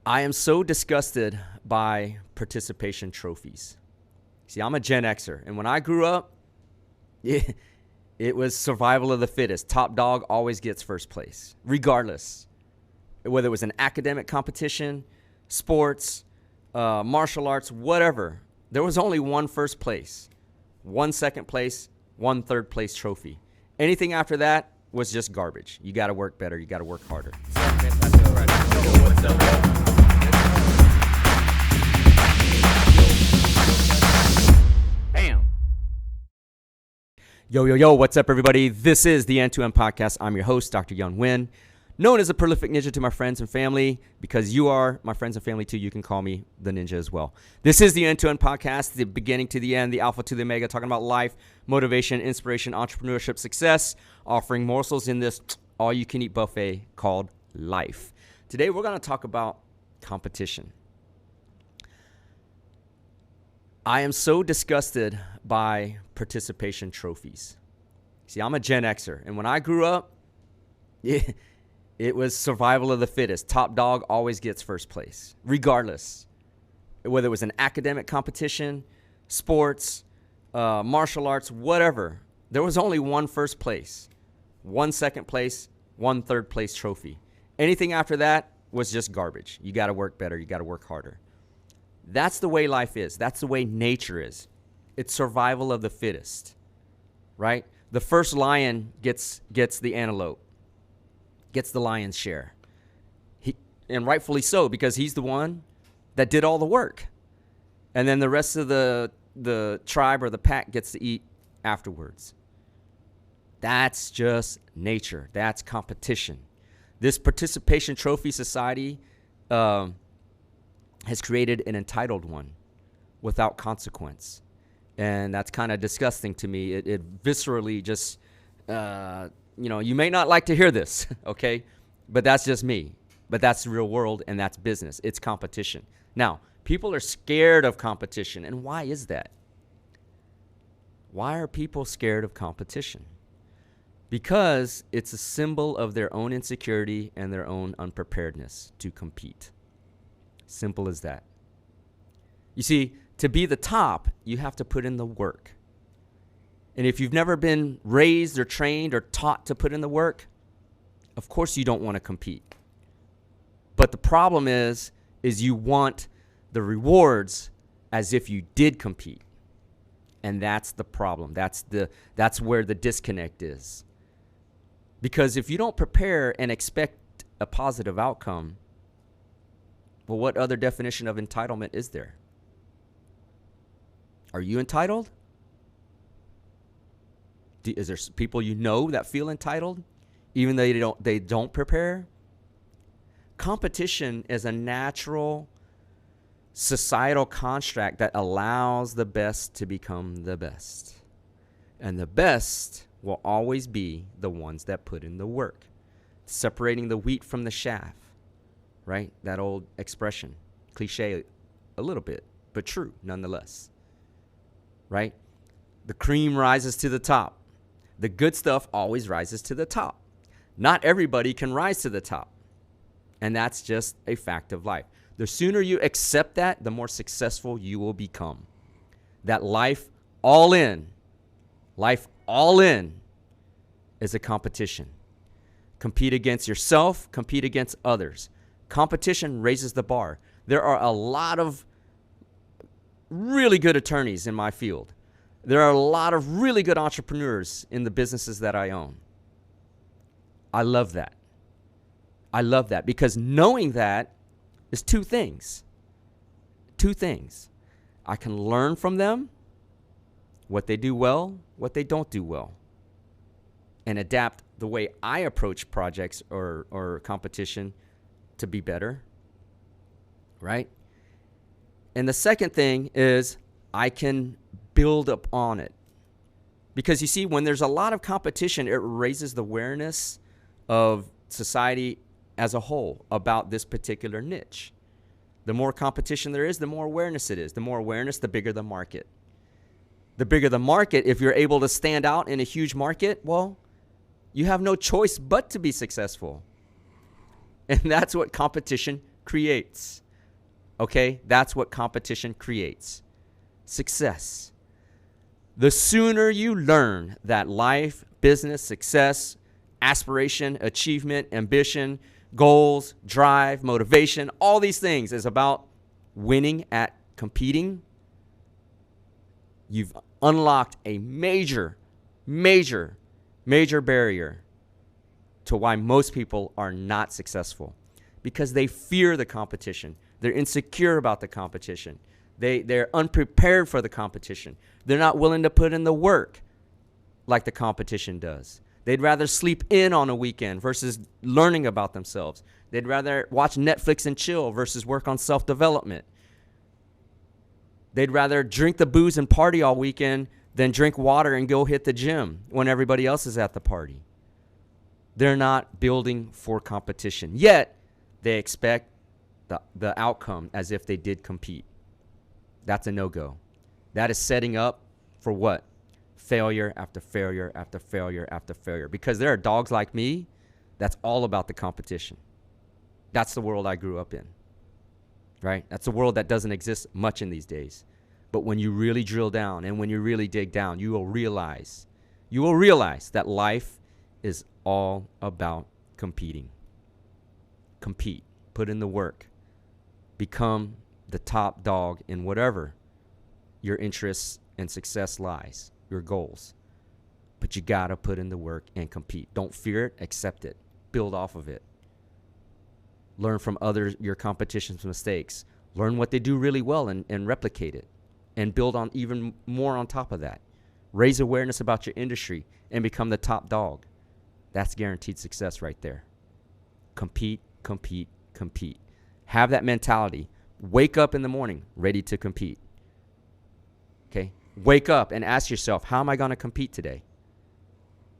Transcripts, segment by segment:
I am so disgusted by participation trophies. See, I'm a Gen Xer, and when I grew up, it was survival of the fittest. Top dog always gets first place, regardless. Whether it was an academic competition, sports, martial arts, whatever. There was only one first place, one second place, one third place trophy. Anything after that was just garbage. You got to work better. You got to work harder. What's up, man? Yo, what's up, everybody? This is the End-to-End Podcast. I'm your host, Dr. Young Nguyen, known as a prolific ninja to my friends and family. Because you are my friends and family too, you can call me the ninja as well. This is the End-to-End Podcast, the beginning to the end, the alpha to the omega, talking about life, motivation, inspiration, entrepreneurship, success, offering morsels in this all-you-can-eat buffet called life. Today, we're going to talk about competition. I am so disgusted by participation trophies. See, I'm a Gen Xer, and when I grew up, it was survival of the fittest. Top dog always gets first place, regardless. Whether it was an academic competition, sports, martial arts, whatever. There was only one first place, one second place, one third place trophy. Anything after that was just garbage. You got to work better. You got to work harder. That's the way life is. That's the way nature is. It's survival of the fittest, right? The first lion gets the antelope, gets the lion's share. And rightfully so, because he's the one that did all the work. And then the rest of the tribe or the pack gets to eat afterwards. That's just nature. That's competition. This participation trophy society has created an entitled one without consequence. And that's kind of disgusting to me. It viscerally just, you may not like to hear this, okay? But that's just me. But that's the real world, and that's business. It's competition. Now, people are scared of competition. And why is that? Why are people scared of competition? Because it's a symbol of their own insecurity and their own unpreparedness to compete. Simple as that. You see, to be the top, you have to put in the work. And if you've never been raised or trained or taught to put in the work, of course you don't want to compete. But the problem is you want the rewards as if you did compete. And that's the problem. That's where the disconnect is. Because if you don't prepare and expect a positive outcome, well, what other definition of entitlement is there? Are you entitled? Is there people you know that feel entitled, even though they don't prepare? Competition is a natural societal construct that allows the best to become the best. And the best will always be the ones that put in the work, separating the wheat from the chaff. Right? That old expression, cliche a little bit, but true nonetheless. Right? The cream rises to the top. The good stuff always rises to the top. Not everybody can rise to the top. And that's just a fact of life. The sooner you accept that, the more successful you will become. That life all in is a competition. Compete against yourself, compete against others. Competition raises the bar. There are a lot of really good attorneys in my field. There are a lot of really good entrepreneurs in the businesses that I own. I love that. I love that because knowing that is two things. Two things. I can learn from them what they do well, what they don't do well, and adapt the way I approach projects or competition to be better, right? And the second thing is I can build up on it. Because you see, when there's a lot of competition, it raises the awareness of society as a whole about this particular niche. The more competition there is, the more awareness it is. The more awareness, the bigger the market. The bigger the market, if you're able to stand out in a huge market, well, you have no choice but to be successful. And that's what competition creates. Okay? That's what competition creates. Success. The sooner you learn that life, business, success, aspiration, achievement, ambition, goals, drive, motivation, all these things is about winning at competing, you've unlocked a major barrier to why most people are not successful, because they fear the competition. They're insecure about the competition. They're unprepared for the competition. They're not willing to put in the work like the competition does. They'd rather sleep in on a weekend versus learning about themselves. They'd rather watch Netflix and chill versus work on self-development. They'd rather drink the booze and party all weekend than drink water and go hit the gym when everybody else is at the party. They're not building for competition. Yet, they expect the outcome as if they did compete. That's a no-go. That is setting up for what? Failure after failure after failure after failure. Because there are dogs like me that's all about the competition. That's the world I grew up in, right? That's a world that doesn't exist much in these days. But when you really drill down and when you really dig down, you will realize that life is all about competing. Compete. Put in the work. Become the top dog in whatever your interests and success lies, your goals. But you got to put in the work and compete. Don't fear it, accept it. Build off of it. Learn from your competition's mistakes. Learn what they do really well and replicate it. And build on even more on top of that. Raise awareness about your industry and become the top dog. That's guaranteed success right there. Compete, compete, compete. Have that mentality. Wake up in the morning ready to compete. Okay? Wake up and ask yourself, how am I going to compete today?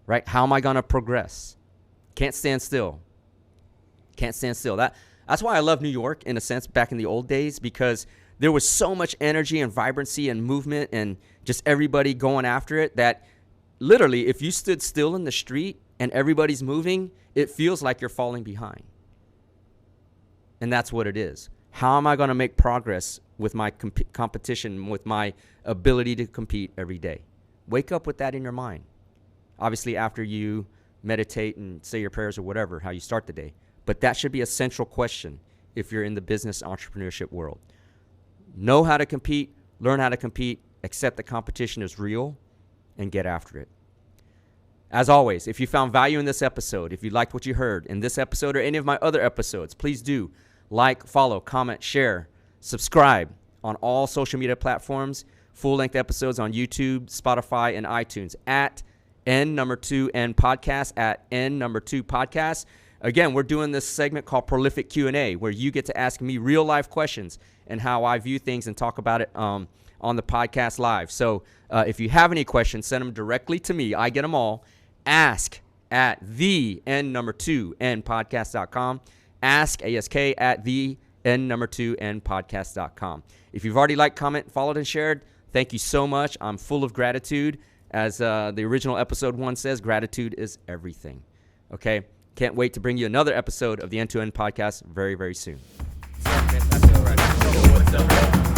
Right? How am I going to progress? Can't stand still. Can't stand still. That's why I love New York in a sense back in the old days, because there was so much energy and vibrancy and movement and just everybody going after it that literally if you stood still in the street and everybody's moving, it feels like you're falling behind. And that's what it is. How am I going to make progress with my competition, with my ability to compete every day? Wake up with that in your mind. Obviously, after you meditate and say your prayers or whatever, how you start the day. But that should be a central question if you're in the business entrepreneurship world. Know how to compete, learn how to compete, accept the competition is real, and get after it. As always, if you found value in this episode, if you liked what you heard in this episode or any of my other episodes, please do like, follow, comment, share, subscribe on all social media platforms, full-length episodes on YouTube, Spotify, and iTunes at N2N Podcast, at N2 Podcast. Again, we're doing this segment called Prolific Q&A, where you get to ask me real-life questions and how I view things and talk about it on the podcast live. So if you have any questions, send them directly to me. I get them all. Ask at the N2N podcast.com. Ask, ASK, at the N2N podcast.com. If you've already liked, comment, followed, and shared, thank you so much. I'm full of gratitude. As the original episode 1 says, gratitude is everything. Okay? Can't wait to bring you another episode of the N2N podcast very, very soon. What's up, man?